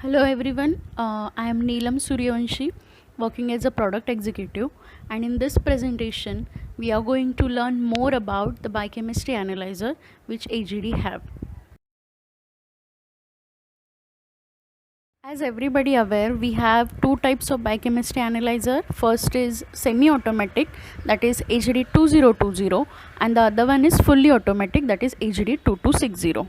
Hello everyone, I am Neelam Suryavanshi, working as a product executive, and in this presentation we are going to learn more about the biochemistry analyzer which AGD have. As everybody aware, we have two types of biochemistry analyzer. First is semi-automatic, that is AGD 2020, and the other one is fully automatic, that is AGD 2260.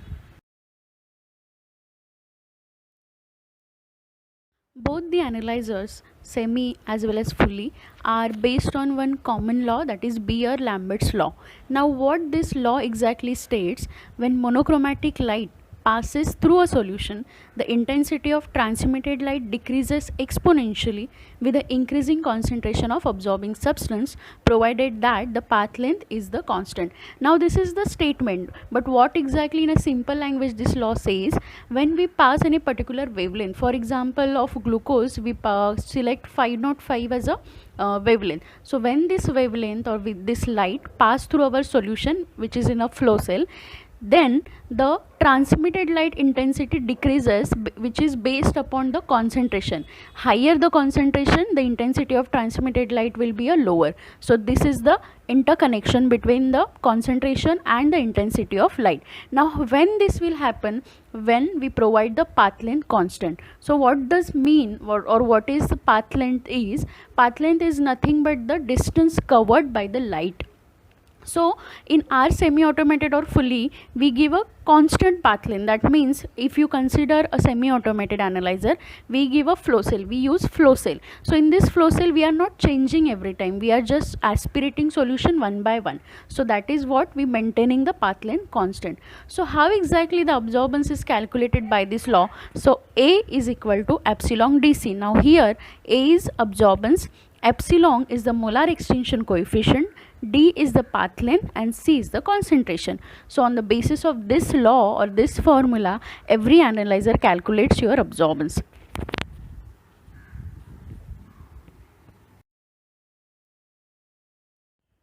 Both the analyzers, semi as well as fully, are based on one common law, that is Beer-Lambert's law. Now, what this law exactly states: when monochromatic light passes through a solution, the intensity of transmitted light decreases exponentially with the increasing concentration of absorbing substance, provided that the path length is the constant. Now, this is the statement, but what exactly in a simple language this law says: when we pass any particular wavelength, for example of glucose, we select 505 as a wavelength. So when this wavelength or with this light pass through our solution which is in a flow cell, then the transmitted light intensity decreases, which is based upon the concentration. Higher the concentration, the intensity of transmitted light will be a lower. So this is the interconnection between the concentration and the intensity of light. Now when this will happen? When we provide the path length constant. So what does mean, or what is the path length is? Path length is nothing but the distance covered by the light. So in our semi-automated or fully, we give a constant path length. That means if you consider a semi-automated analyzer, we give a flow cell, we use flow cell. So in this flow cell, we are not changing every time, we are just aspirating solution one by one. So that is what we maintaining the path length constant. So how exactly the absorbance is calculated by this law? So A is equal to epsilon dc. Now here A is absorbance, epsilon is the molar extinction coefficient, D is the path length, and C is the concentration. So on the basis of this law or this formula, every analyzer calculates your absorbance.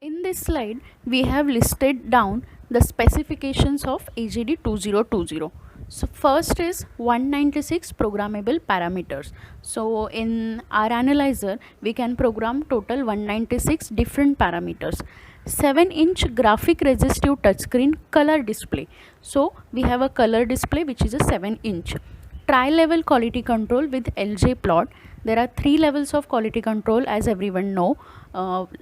In this slide, we have listed down the specifications of AGD 2020. So first is 196 programmable parameters. So in our analyzer, we can program total 196 different parameters. 7-inch graphic resistive touchscreen color display. So we have a color display which is a 7-inch. Tri-level quality control with LJ plot. There are 3 levels of quality control, as everyone know: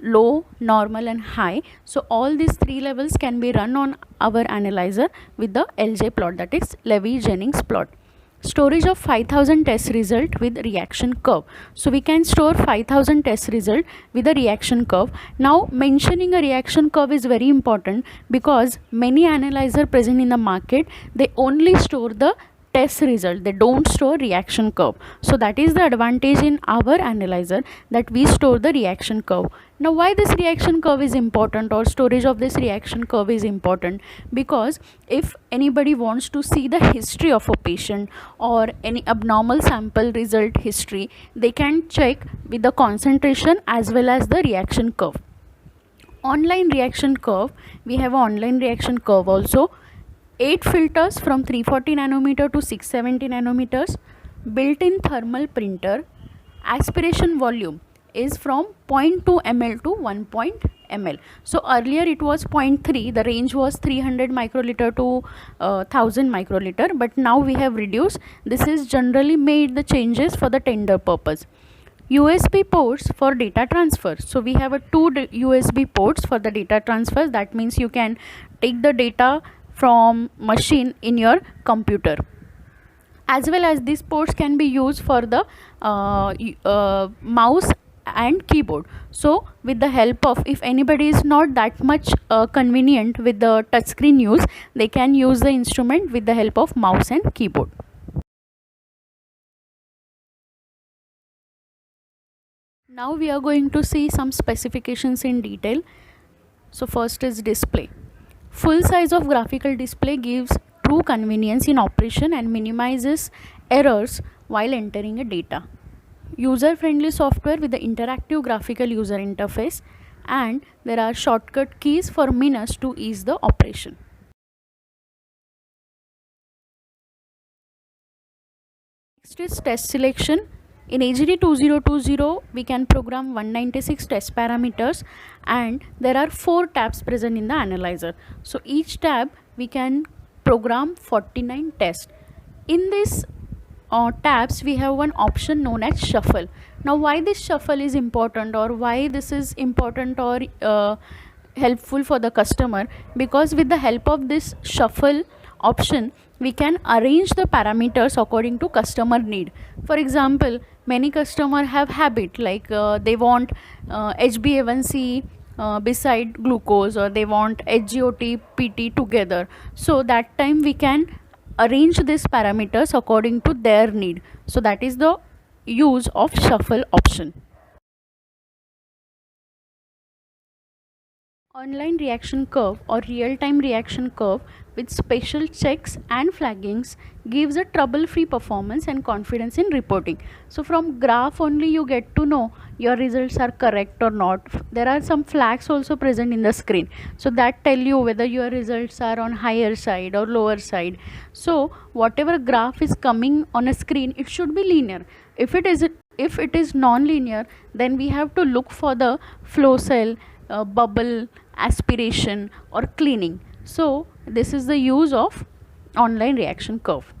low, normal and high. So all these 3 levels can be run on our analyzer with the LJ plot, that is Levy-Jennings plot. Storage of 5000 test result with reaction curve. So we can store 5000 test result with a reaction curve. Now mentioning a reaction curve is very important, because many analyzer present in the market, they only store the test result, they don't store reaction curve. So that is the advantage in our analyzer, that we store the reaction curve. Now why this reaction curve is important, or storage of this reaction curve is important? Because if anybody wants to see the history of a patient or any abnormal sample result history, they can check with the concentration as well as the reaction curve. Online reaction curve, we have an online reaction curve also. 8 filters from 340 nanometer to 670 nanometers, built-in thermal printer. Aspiration volume is from 0.2 ml to 1 ml. So earlier it was 0.3, the range was 300 microliter to 1000 microliter, but now we have reduced. This is generally made the changes for the tender purpose. USB ports for data transfer. So we have a 2 USB ports for the data transfer. That means you can take the data from machine in your computer, as well as these ports can be used for the mouse and keyboard. So with the help of, if anybody is not that much convenient with the touchscreen use, they can use the instrument with the help of mouse and keyboard. Now we are going to see some specifications in detail. So first is display. Full size of graphical display gives true convenience in operation and minimizes errors while entering a data. User friendly software with the interactive graphical user interface, and there are shortcut keys for menus to ease the operation. Next is test selection. In AGD 2020, we can program 196 test parameters, and there are 4 tabs present in the analyzer. So each tab we can program 49 tests. In this tabs, we have one option known as shuffle. Now why this shuffle is important, or why this is important or helpful for the customer? Because with the help of this shuffle option, we can arrange the parameters according to customer need. For example, many customer have habit like they want HbA1c beside glucose, or they want HGOT PT together. So that time we can arrange these parameters according to their need. So that is the use of shuffle option. Online reaction curve or real-time reaction curve with special checks and flaggings gives a trouble-free performance and confidence in reporting. So from graph only you get to know your results are correct or not. There are some flags also present in the screen, so that tell you whether your results are on higher side or lower side. So whatever graph is coming on a screen, it should be linear. If it is non-linear, then we have to look for the flow cell, bubble, aspiration or cleaning. So this is the use of online reaction curve.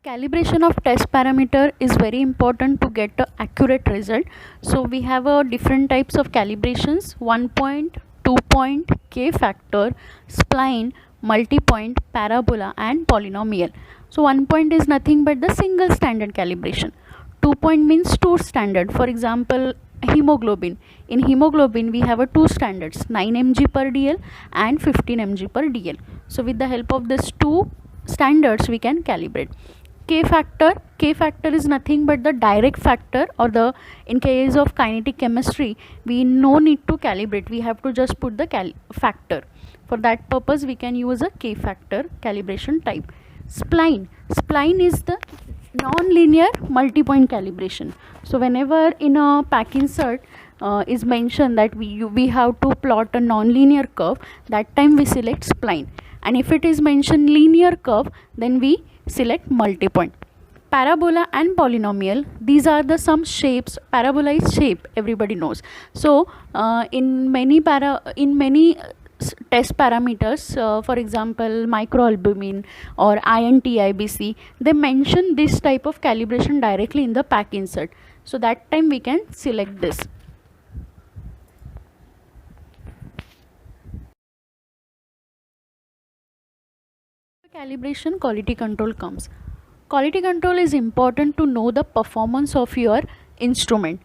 Calibration of test parameter is very important to get the accurate result. So we have different types of calibrations: 1 point, 2 point, K factor, spline, multi-point, parabola and polynomial. So 1 point is nothing but the single standard calibration. 2 point means two standard. For example, hemoglobin. In hemoglobin we have 2 standards, 9 mg per dl and 15 mg per dl. So with the help of these 2 standards we can calibrate. K factor is nothing but the direct factor, or the, in case of kinetic chemistry, we no need to calibrate, we have to just put the factor. For that purpose we can use a K factor calibration type. Spline is the non-linear multi-point calibration. So whenever in a pack insert is mentioned that we have to plot a non-linear curve, that time we select spline, and if it is mentioned linear curve, then we select multi-point. Parabola and polynomial, these are the some shapes. Parabola is shape, everybody knows. So in many test parameters, for example microalbumin or INTIBC, they mention this type of calibration directly in the pack insert. So that time we can select this. Calibration quality control comes. Quality control is important to know the performance of your instrument.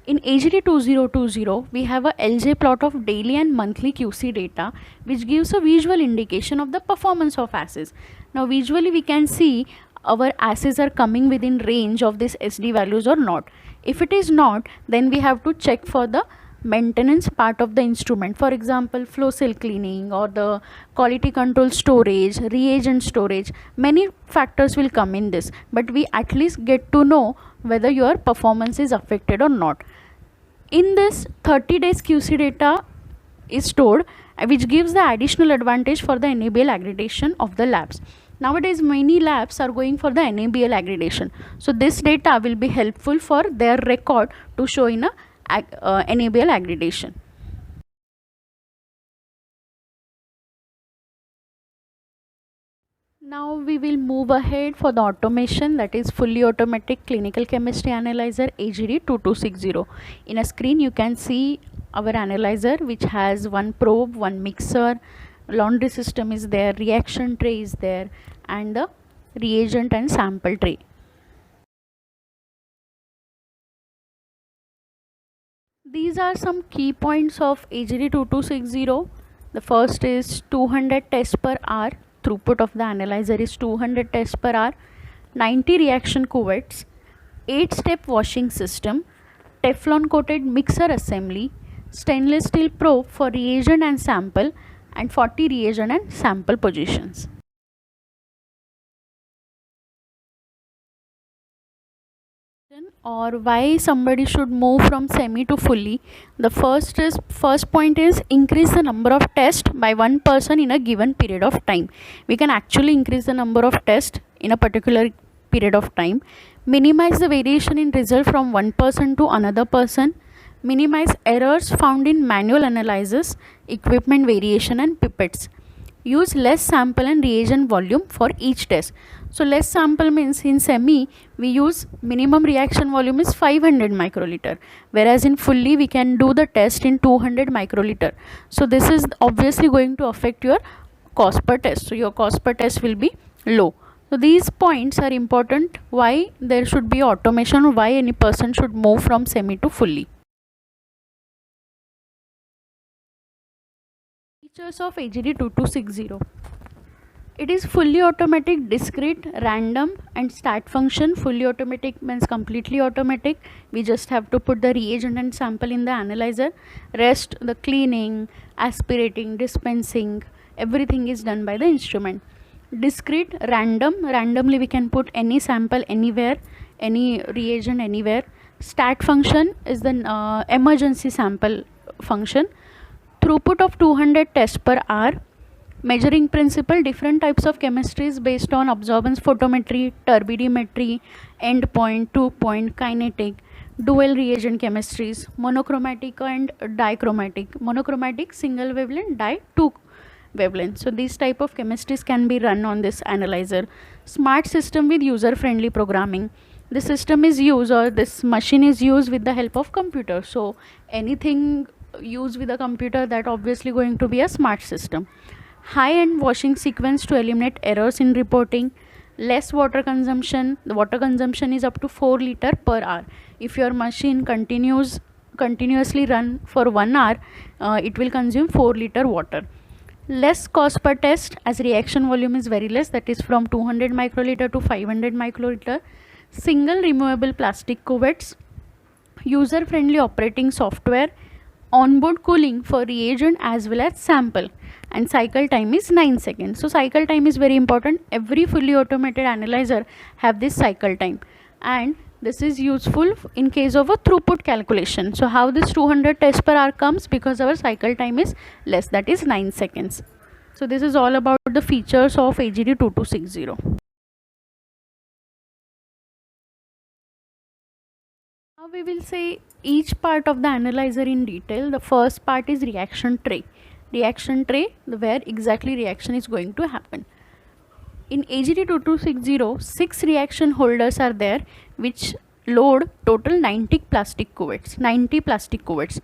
In AGD 2020, we have a LJ plot of daily and monthly QC data, which gives a visual indication of the performance of assays. Now visually we can see our assays are coming within range of this SD values or not. If it is not, then we have to check for the maintenance part of the instrument. For example, flow cell cleaning or the quality control storage, reagent storage, many factors will come in this, but we at least get to know whether your performance is affected or not. In this, 30 days QC data is stored, which gives the additional advantage for the NABL accreditation of the labs. Nowadays many labs are going for the NABL accreditation, so this data will be helpful for their record to show in a NABL accreditation. Now we will move ahead for the automation, that is fully automatic clinical chemistry analyzer AGD 2260. In a screen you can see our analyzer, which has one probe, one mixer, laundry system is there, reaction tray is there, and the reagent and sample tray. These are some key points of AGD 2260. The first is 200 tests per hour. Throughput of the analyzer is 200 tests per hour. 90 reaction cuvettes. 8-step washing system. Teflon coated mixer assembly. Stainless steel probe for reagent and sample, and 40 reagent and sample positions. or why somebody should move from semi to fully. The first point is increase the number of tests by one person in a given period of time. We can actually increase the number of tests in a particular period of time. Minimize the variation in result from one person to another person. Minimize errors found in manual analysis, equipment variation and pipettes. Use less sample and reagent volume for each test. So less sample means in semi we use minimum reaction volume is 500 microliter, whereas in fully we can do the test in 200 microliter. So this is obviously going to affect your cost per test. So your cost per test will be low. So these points are important, why there should be automation or why any person should move from semi to fully. Features of AGD 2260. It is fully automatic, discrete, random and start function. Fully automatic means completely automatic. We just have to put the reagent and sample in the analyzer. Rest, the cleaning, aspirating, dispensing, everything is done by the instrument. Discrete, random, randomly we can put any sample anywhere, any reagent anywhere. Start function is the emergency sample function. Throughput of 200 tests per hour. Measuring principle, different types of chemistries based on absorbance photometry, turbidimetry, endpoint, two-point, kinetic, dual reagent chemistries, monochromatic and dichromatic. Monochromatic, single wavelength, di, two wavelength. So these type of chemistries can be run on this analyzer. Smart system with user-friendly programming. The system is used, or this machine is used with the help of computer. So anything used with a computer, that obviously going to be a smart system. High-end washing sequence to eliminate errors in reporting. Less water consumption. The water consumption is up to 4 liter per hour. If your machine continuously run for 1 hour, it will consume 4 liter water. Less cost per test, as reaction volume is very less, that is from 200 microliter to 500 microliter. Single removable plastic cuvettes. User friendly operating software. Onboard cooling for reagent as well as sample, and cycle time is 9 seconds. So cycle time is very important. Every fully automated analyzer have this cycle time, and this is useful in case of a throughput calculation. So how this 200 tests per hour comes? Because our cycle time is less, that is 9 seconds. So this is all about the features of AGD 2260. Now we will say each part of the analyzer in detail. The first part is reaction tray. Reaction tray, where exactly reaction is going to happen. In AGD 2260, 6 reaction holders are there which load total 90 plastic cuvettes. 90 plastic cuvettes.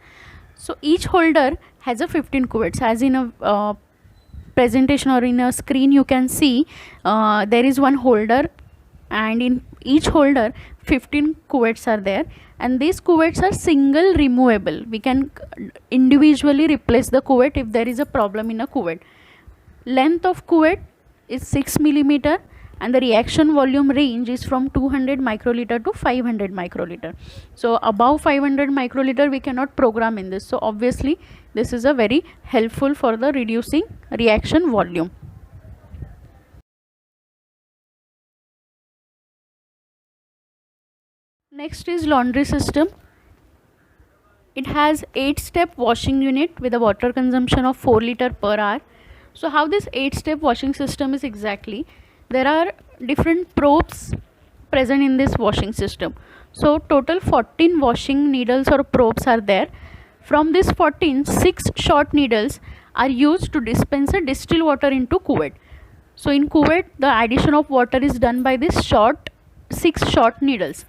So each holder has a 15 cuvettes. As in a presentation or in a screen you can see, there is one holder, and in each holder 15 cuvettes are there, and these cuvettes are single removable. We can individually replace the cuvette if there is a problem in a cuvette. Length of cuvette is 6 millimeter, and the reaction volume range is from 200 microliter to 500 microliter. So above 500 microliter we cannot program in this. So obviously this is a very helpful for the reducing reaction volume. Next is laundry system. It has 8-step washing unit with a water consumption of 4 liter per hour. So how this 8-step washing system is exactly? There are different probes present in this washing system. So total 14 washing needles or probes are there. From this 14, 6 short needles are used to dispense a distilled water into cuvette. So in cuvette, the addition of water is done by this 6 short needles.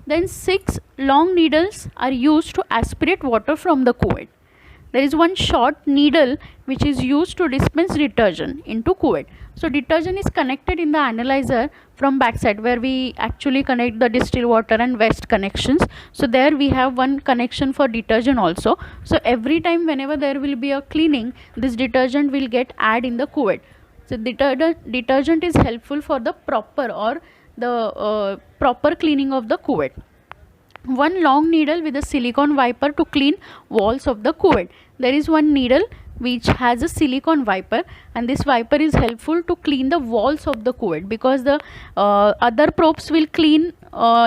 Then 6 long needles are used to aspirate water from the cuvette. There is one short needle which is used to dispense detergent into cuvette. So detergent is connected in the analyzer from backside, where we actually connect the distilled water and waste connections. So there we have one connection for detergent also. So every time whenever there will be a cleaning, this detergent will get added in the cuvette. So detergent is helpful for the proper cleaning of the cuvette. One long needle with a silicone wiper to clean walls of the cuvette. There is one needle which has a silicone wiper, and this wiper is helpful to clean the walls of the cuvette, because the other probes will clean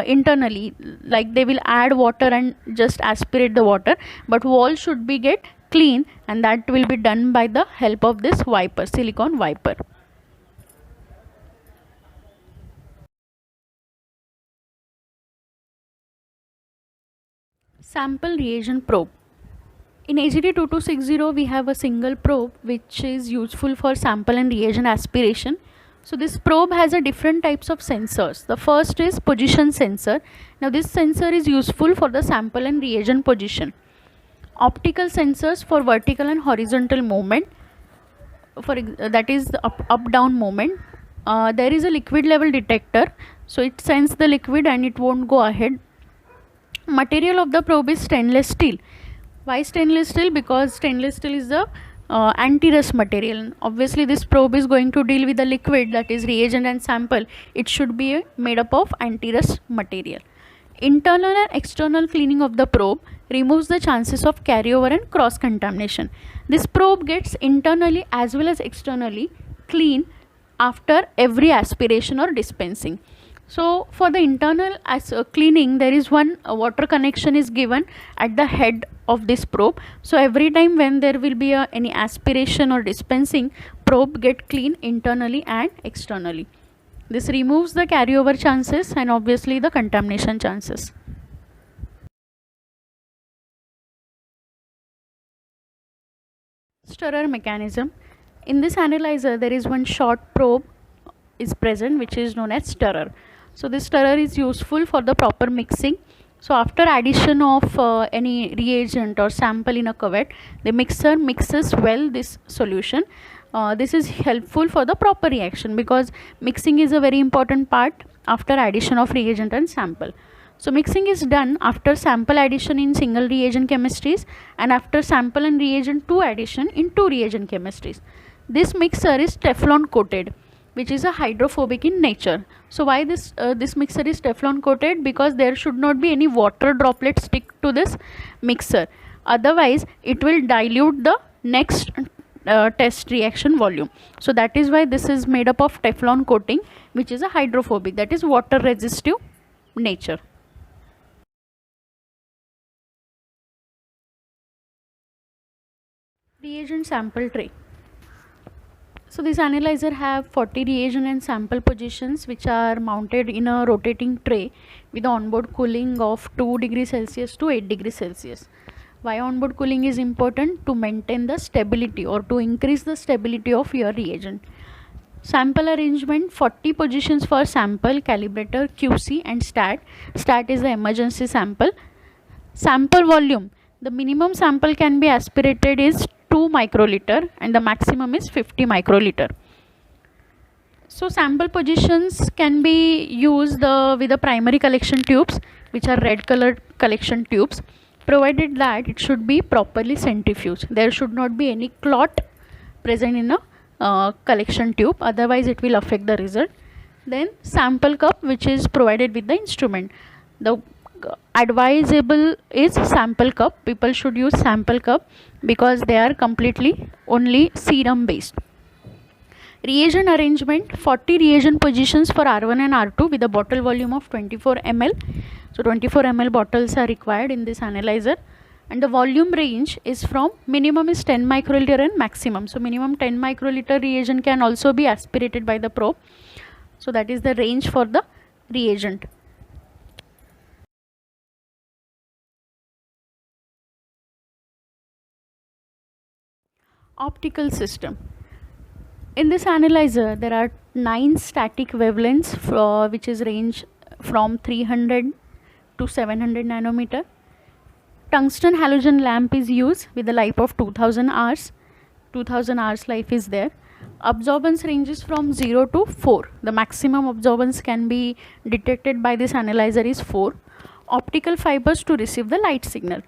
internally, like they will add water and just aspirate the water, but wall should be get clean, and that will be done by the help of this wiper, silicone wiper. Sample reagent probe. In AGD 2260 we have a single probe which is useful for sample and reagent aspiration. So this probe has a different types of sensors. The first is position sensor. Now this sensor is useful for the sample and reagent position. Optical sensors for vertical and horizontal movement, that is the up down movement. There is a liquid level detector, so it sends the liquid and it won't go ahead. Material of the probe is stainless steel. Why stainless steel? Because stainless steel is the anti-rust material. Obviously this probe is going to deal with the liquid, that is reagent and sample. It should be made up of anti-rust material. Internal and external cleaning of the probe removes the chances of carryover and cross contamination. This probe gets internally as well as externally clean after every aspiration or dispensing. So for the internal cleaning, there is one water connection is given at the head of this probe. So every time when there will be any aspiration or dispensing, probe get clean internally and externally. This removes the carryover chances and obviously the contamination chances. Stirrer mechanism. In this analyzer there is one short probe is present which is known as stirrer. So this stirrer is useful for the proper mixing. So after addition of any reagent or sample in a cuvette, the mixer mixes well this solution. This is helpful for the proper reaction, because mixing is a very important part after addition of reagent and sample. So mixing is done after sample addition in single reagent chemistries and after sample and reagent 2 addition in 2 reagent chemistries. This mixer is Teflon coated, which is a hydrophobic in nature. So why this mixer is Teflon coated? Because there should not be any water droplets stick to this mixer, otherwise it will dilute the next test reaction volume. So that is why this is made up of Teflon coating, which is a hydrophobic, that is water resistive nature. Reagent sample tray. So this analyzer have 40 reagent and sample positions which are mounted in a rotating tray with onboard cooling of 2 degrees Celsius to 8 degrees Celsius. Why onboard cooling is important? To maintain the stability or to increase the stability of your reagent. Sample arrangement: 40 positions for sample, calibrator, QC and stat. Stat is the emergency sample. Sample volume: the minimum sample can be aspirated is 2 microliter and the maximum is 50 microliter. So sample positions can be used with the primary collection tubes, which are red colored collection tubes, provided that it should be properly centrifuged. There should not be any clot present in a collection tube, otherwise it will affect the result. Then sample cup, which is provided with the instrument. The advisable is sample cup. People should use sample cup because they are completely only serum based. Reagent arrangement: 40 reagent positions for R1 and R2 with a bottle volume of 24 ml. So 24 ml bottles are required in this analyzer, and the volume range is from minimum is 10 microliter and maximum. So minimum 10 microliter reagent can also be aspirated by the probe. So that is the range for the reagent. Optical system. In this analyzer there are 9 static wavelengths which is range from 300 to 700 nanometer. Tungsten halogen lamp is used with the life of 2000 hours. 2000 hours life is there. Absorbance ranges from 0 to 4. The maximum absorbance can be detected by this analyzer is 4. Optical fibers to receive the light signal,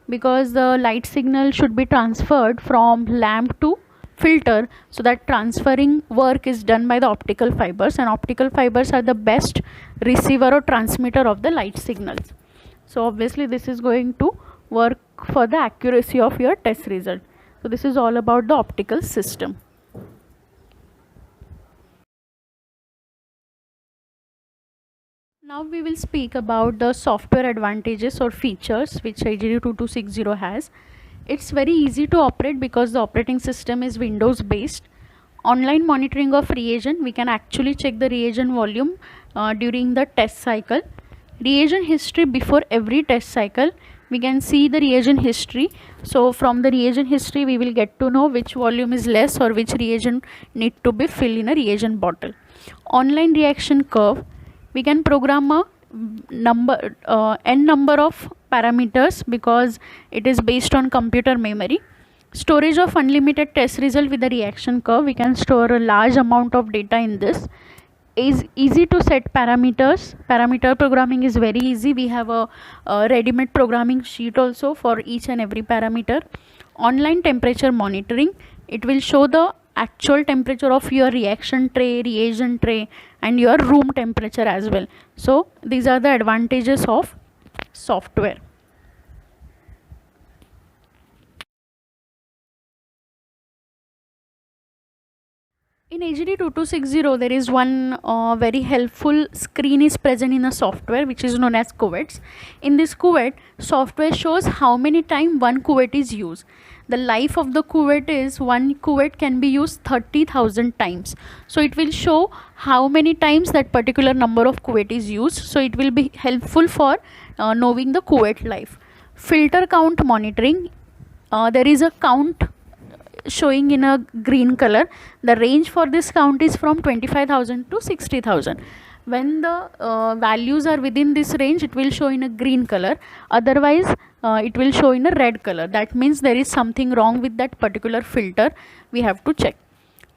because the light signal should be transferred from lamp to filter, so that transferring work is done by the optical fibers, and optical fibers are the best receiver or transmitter of the light signals. So obviously this is going to work for the accuracy of your test result. So this is all about the optical system. Now we will speak about the software advantages or features which AGD2260 has. It's very easy to operate because the operating system is Windows based. Online monitoring of reagent, we can actually check the reagent volume during the test cycle. Reagent history, before every test cycle we can see the reagent history. So from the reagent history we will get to know which volume is less or which reagent need to be filled in a reagent bottle. Online reaction curve, we can program a n number of parameters because it is based on computer memory. Storage of unlimited test result with the reaction curve, we can store a large amount of data in this. Is easy to set parameters. Parameter programming is very easy. We have a ready-made programming sheet also for each and every parameter. Online temperature monitoring, it will show the actual temperature of your reaction tray, reagent tray, and your room temperature as well. So these are the advantages of software. In AGD2260, there is one very helpful screen is present in a software which is known as cuvettes. In this cuvette, software shows how many times one cuvette is used. The life of the cuvette is one cuvette can be used 30,000 times. So it will show how many times that particular number of cuvette is used. So it will be helpful for knowing the cuvette life. Filter count monitoring, there is a count showing in a green color. The range for this count is from 25,000 to 60,000. When the values are within this range, it will show in a green color. Otherwise it will show in a red color. That means there is something wrong with that particular filter. We have to check.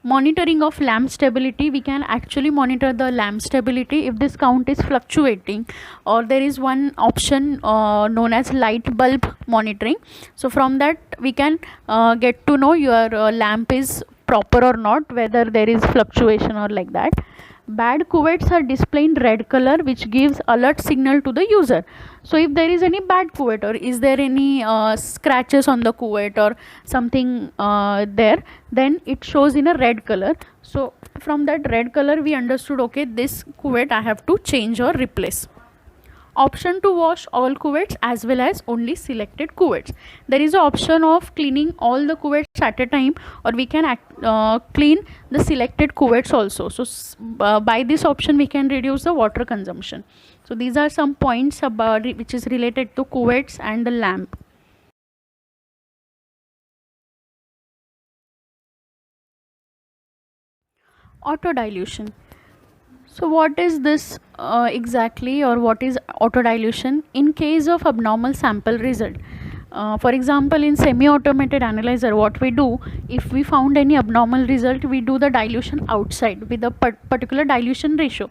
Monitoring of lamp stability, we can actually monitor the lamp stability if this count is fluctuating, or there is one option known as light bulb monitoring. So from that we can get to know your lamp is proper or not, whether there is fluctuation or like that. Bad cuvettes are displayed in red color, which gives alert signal to the user. So if there is any bad cuvette, or is there any scratches on the cuvette or something there, then it shows in a red color. So from that red color we understood, okay, this cuvette I have to change or replace. Option to wash all cuvettes as well as only selected cuvettes. There is an option of cleaning all the cuvettes at a time, or we can clean the selected cuvettes also. So by this option we can reduce the water consumption. So these are some points about which is related to cuvettes and the lamp. Auto dilution. So what is this exactly, or what is auto dilution? In case of abnormal sample result, for example in semi-automated analyzer, what we do, if we found any abnormal result, we do the dilution outside with a particular dilution ratio.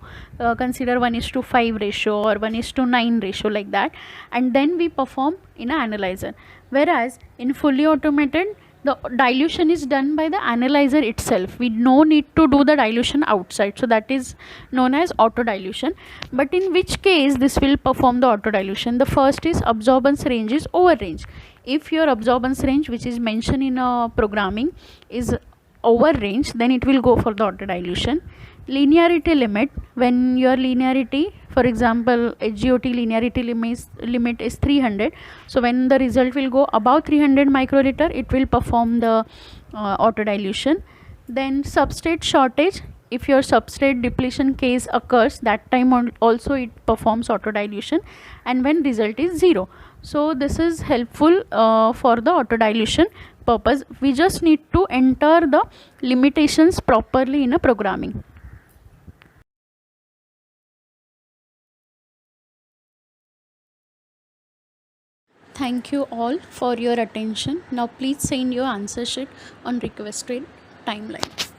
Consider 1:5 ratio or 1:9 ratio, like that, and then we perform in an analyzer. Whereas in fully automated, the dilution is done by the analyzer itself. We no need to do the dilution outside. So that is known as auto dilution. But in which case this will perform the auto dilution? The first is absorbance range is over range. If your absorbance range, which is mentioned in programming, is over range, then it will go for the auto dilution. Linearity limit, when your linearity, for example HGOT linearity limit is 300, so when the result will go above 300 microliter, it will perform the auto dilution. Then substrate shortage, if your substrate depletion case occurs, that time also it performs auto dilution, and when result is 0. So this is helpful for the auto dilution purpose. We just need to enter the limitations properly in a programming. Thank you all for your attention. Now please send your answer sheet on requested timeline.